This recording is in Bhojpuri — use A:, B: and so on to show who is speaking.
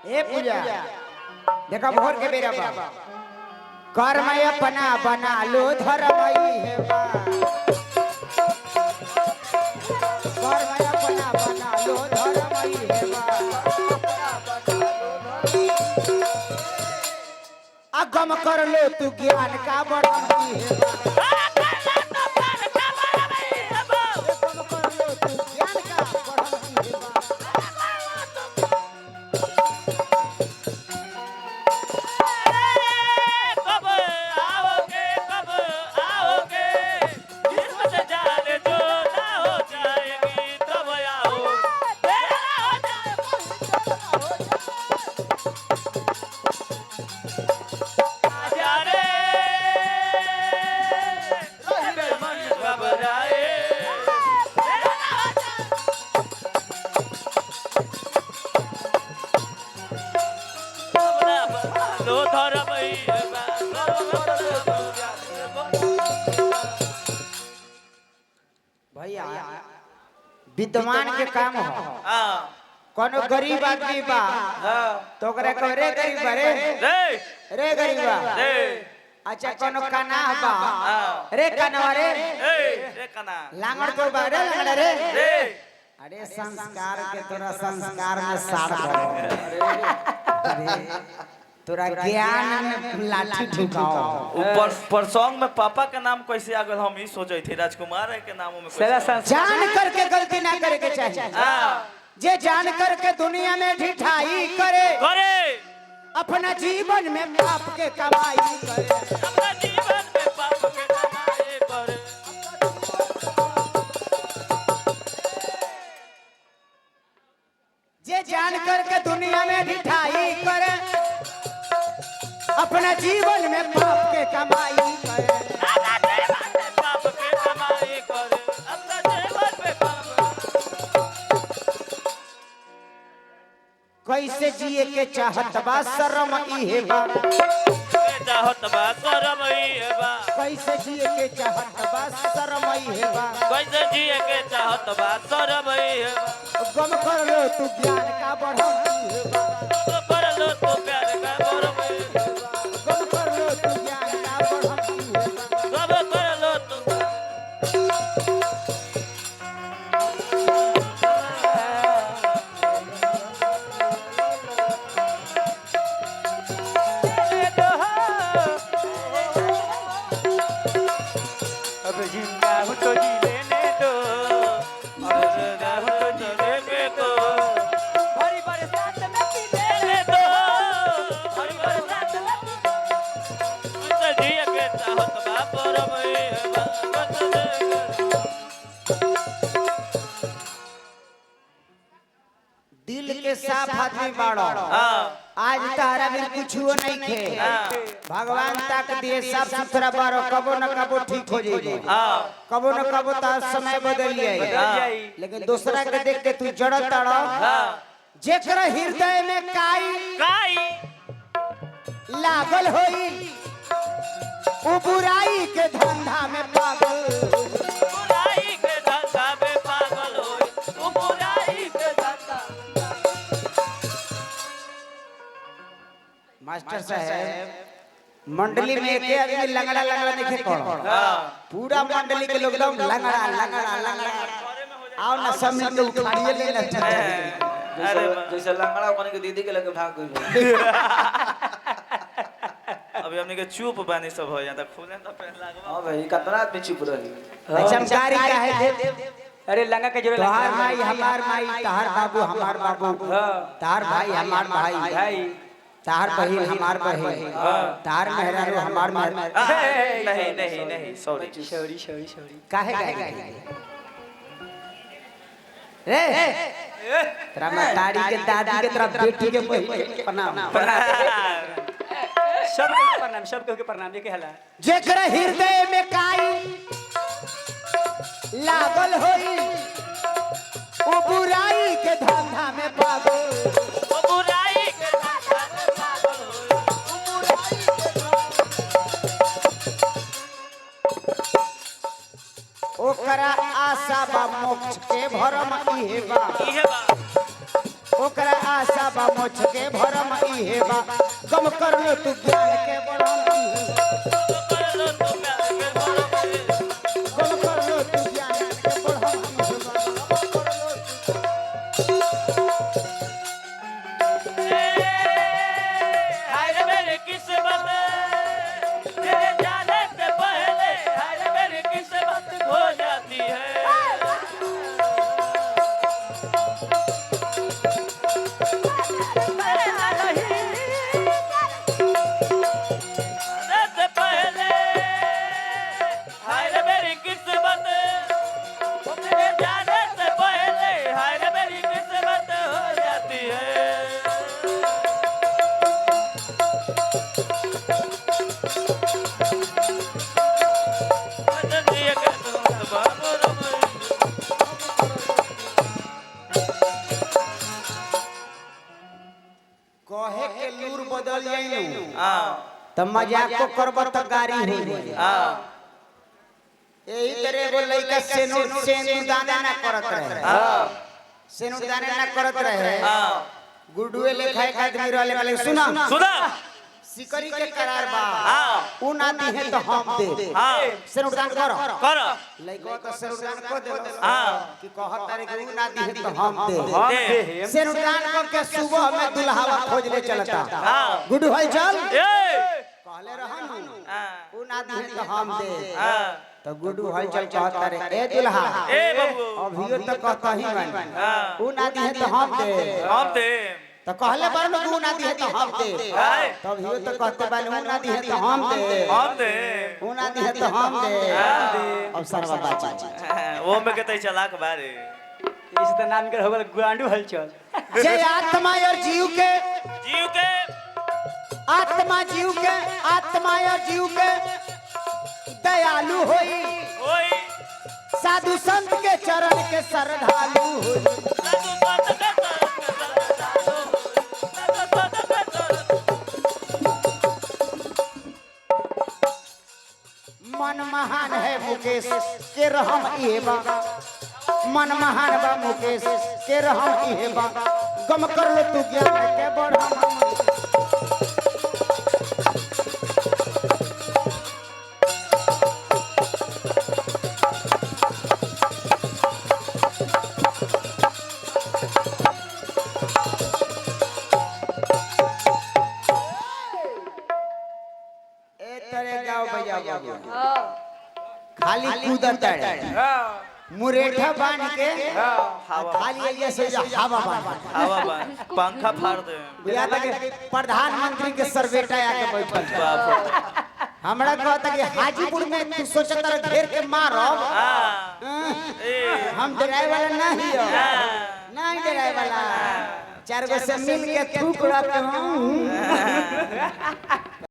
A: ए पूजा देखा भोर के बेरा बा कर्मय अपना बना लो धर्मई है बा कर्मय अपना बना लो धर्मई है बा अगम कर लो तू ज्ञान का बढ़ती है बा भैया विद्वान के काम हो कोनो गरीब आदमी बा तो ओकरा कह रे गरीब रे रे गरीबा अच्छा कोनो काना बा रे काना रे रे काना लांगड़ तो बा रे लांगड़ रे अरे संस्कार के तोरा संस्कार में साड़ अरे तोरा ज्ञान में लाठी ठुकाओ
B: ऊपर पर सॉन्ग में पापा के नाम कैसे आ गल हम ही सोचे थे राजकुमार के नामों में
A: जान करके गलती ना करे के चाहिए जे जान करके दुनिया में ढिठाई करे अपना जीवन में पाप के कमाई करे
B: अपना जीवन में पाप के कमाई करे
A: जे जान करके दुनिया में ढिठाई करे अपना जीवन में पाप के कमाई करे
B: पाप के कमाई करे अपना जीवन में
A: कैसे जिए के चाहत बा शर्म इहे बा
B: चाहत बा शर्म इहे बा
A: कैसे जिए के चाहत बा शर्म इहे बा
B: कैसे जिए के चाहत बा शर्म इहे बा
A: गम कर लो तू ज्ञान का बढ़म इहे बा
B: कर लो तू प्यार का बढ़म इहे बा
A: गम कर लो तू ज्ञान का बढ़म इहे बा
B: सब कर लो तू
A: दिल के साफ आदमी बाड़ो आज तारा भी कुछ नहीं खे भगवान तक दिए साफ सुथरा बारो कबो न कबो ठीक हो जाएगी कबो न कबो तार समय बदल जाए लेकिन दूसरा के देख के तू जड़त ताड़ो जेकरा हृदय में काई लागल होई वो बुराई के धंधा में पागल
B: बुराई के धंधा में पागल होई वो बुराई के धंधा
A: मास्टर साहब मंडली में एक आदमी लंगड़ा लंगड़ा नहीं खे कौन पूरा मंडली के लोग एकदम लंगड़ा लंगड़ा लंगड़ा आओ ना सब मिल के उखाड़िए ले लेते
B: अरे जैसे लंगड़ा बन के दीदी के लगे भाग गई अभी हमने के चुप बानी सब हो जाता खुले तो पहन लागबा हां भाई कितना आदमी चुप रही
A: चमकारी का है
C: अरे लंगा के जोरे
A: तोहार माई हमार माई तहार बाबू हमार बाबू तहार भाई हमार भाई तार बहिन हमार बहिन तार मेहरारू हमार मेहरारू
B: नहीं सॉरी
A: काहे गाए रे तेरा मतारी के दादी के तरफ बेटी के बहिन प्रणाम
C: सब के प्रणाम देखे हला
A: जेकरा हृदय में काई लागल होई वो बुराई के धंधा में पागल
B: वो बुराई के धंधा में पागल होई
A: ओकरा आशा बा मोक्ष के भरम इहे बा ओकरा आशा बा मोछ के भरम इहे बा गम कर लो तू ज्ञान के बड़म इहे गम कर लो तू ज्ञान के बड़म इहे
B: हाय रे मेरी किस्मत तेरे जाने से पहले हाय रे मेरी किस्मत खो जाती है से पहले हाय रे मेरी किस्मत तेरे जाने से पहले हाय रे मेरी किस्मत हो जाती है
A: कहे के लूर बदल जाइनु त मजाक को करब त गारी हो जाई यही तरह एगो लइका सेनुर दाना ना करत रहे सेनुर दाना ना करत रहे गुडुए लेखा एक आदमी रहले वाले सुना
B: सुना
A: सिकरी के करार बा उ ना दी है तो हम दे सेनुर दान कर लइका तो सेनुर दान को दे कि कहत तारे कि उ ना दी है तो हम दे सेनुर दान को के सुबह में दुल्हावा खोज ले चलता गुडू भाई चल कहले रहन उ ना दी है तो हम दे तो गुडू भाई चल कहत तारे ए दुल्हा
B: ए बाबू
A: अभियो तो कहता ही बन उ ना दी है तो हम दे तो कहले बार में उ ना दी है तो हम दे तब हियो तो कहते बान उ ना दी है तो हम दे उ ना दी है तो हम दे अब सरवा बाची
B: वो में कहते चलाक बारे
C: इस त नाम के होगल गुआंडू हलचल
A: जे आत्मा और जीव के आत्मा जीव के दयालु होई साधु संत के चरण के श्रद्धालु होई मन महान है मुकेश के रहम इहे बा मन महान बा मुकेश के रहम इहे बा गम कर लो तू ज्ञान के बढ़म ए तेरे गाँव भैया खाली कूदत है मुरेठा बांध के खाली जैसे हवा बांध
B: पंखा फाड़ दे
A: बुझा कि प्रधानमंत्री के सरबेटा आके बैठल हमरा कहता कि हाजीपुर में तू सोचत रह घेर के मारब हम डराए वाला नहीं डराए वाला चार गो से मिल के थूक रख